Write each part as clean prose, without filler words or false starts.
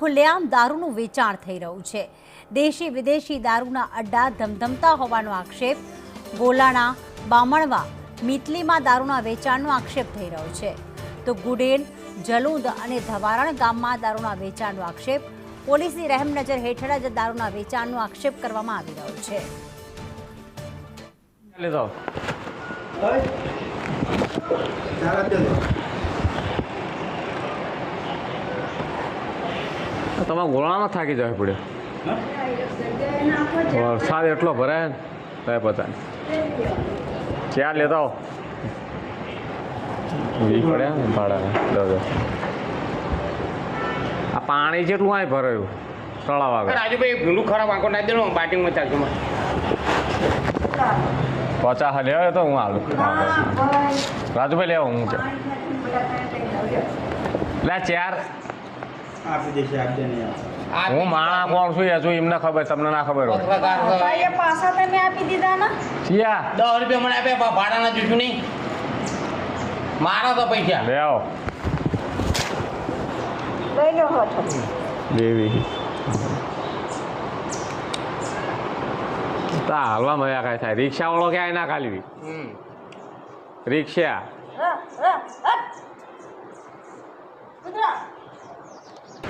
ખુલ્લેઆમ દારૂનું વેચાણ થઈ રહ્યું છે। દેશી વિદેશી દારૂના અડ્ડા ધમધમતા હોવાનો આક્ષેપ। ગોલાણા, બામણવા, મીતલીમાં દારૂના વેચાણનો આક્ષેપ થઈ રહ્યો છે, તો ગુડેલ, જલુંદ અને ધવારણ ગામમાં દારૂના વેચાણનો આક્ષેપ। પોલીસની રહેમનજર હેઠળ જ દારૂના વેચાણનો આક્ષેપ કરવામાં આવી રહ્યો છે। તમારે ગોળામાં થાકી જવા પડ્યો, વરસાદ એટલો ભરાય ને કઈ પતા નહીં। ક્યાં લેતા હો પડે ને ભાડા આ પાણી જેટલું અહીં ભરાયું તળાવ આગળ। રાજુભાઈ ભીલું ખરાબ આંખો નાખી દેલો બાટિંગમાં ચાલશે 50 લેવા તો હું હાલું। રાજુભાઈ લેવા હું છે લે 4 આપી દેશે આપજે નહીં હું માણા કોણ છું હજુ એમને ખબર, તમને ના ખબર હોય। પાછા તમે આપી દીધા ને સિયા 10 રૂપિયા મને આપ્યા ભાડાના જોઈશું નહીં મારા તો પૈસા લે આવો લઈ લો હઠ દેવી તા હાલવા મજા કાંઈ થાય। રિક્ષાવાળો ક્યાંય ના ખાલી રિક્ષા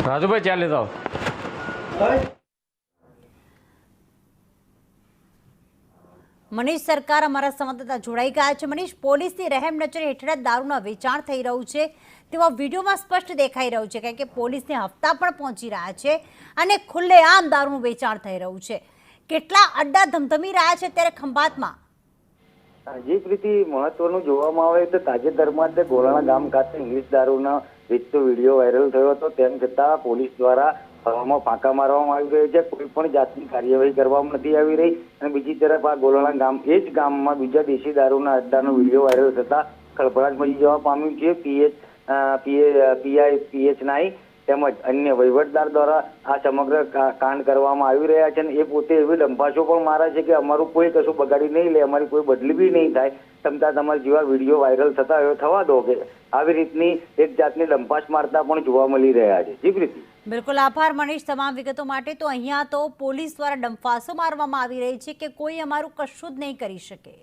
રાજુભાઈ ચાલી જાઓ। મનીષ સરકાર અમારા સંવાદદાતા જોડાઈ ગયા છે। મનીષ, પોલીસની રહેમ નજર હેઠળ દારૂના વેચાણ થઈ રહ્યું છે તેવા વિડીયોમાં સ્પષ્ટ દેખાઈ રહ્યું છે, કારણ કે પોલીસને હપ્તા પણ પહોંચી રહ્યા છે અને ખુલ્લેઆમ દારૂનું વેચાણ થઈ રહ્યું છે। કેટલા અડ્ડા ધમધમી રહ્યા છે ત્યારે ખંભાતમાં? જે પ્રીતિ મહત્વનું જોવામાં આવે તો તાજેતરમાં જ ગોલાણા ગામ ખાતે ઇંગ્લિશ દારૂના વેચતો વિડીયો વાયરલ થયો હતો, તેમ છતાં પોલીસ દ્વારા હવામાં ફાંકા મારવામાં આવી રહ્યો છે। કોઈ પણ જાતની કાર્યવાહી કરવામાં નથી આવી રહી અને બીજી તરફ આ ગોલાણા ગામ એ જ ગામમાં બીજા દેશી દારૂના અડ્ડાનો વિડીયો વાયરલ થતા ખળભળાટ મચી જવા પામ્યું છે। PH9 તેમજ અન્ય વહીવટદાર દ્વારા આ સમગ્ર કાંડ કરવામાં આવી રહ્યા છે અને એ પોતે એવી ડંપાશો પણ મારે છે કે અમારું કોઈ કશું બગાડી નહીં લે, અમારી કોઈ બદલી બી નહીં થાય, છતાં તમારા જેવા વિડીયો વાયરલ થતા હોય થવા દો કે આવી રીતની એક જાતની ડંપાશ મારતા પણ જોવા મળી રહ્યા છે। જી પ્રીતિ, બિલકુલ આભાર મનીષ તમામ વિગતો માટે। તો અહીંયા તો પોલીસ દ્વારા ડંફાસો મારવામાં આવી રહી છે કે કોઈ અમારું કશું જ નહીં કરી શકે।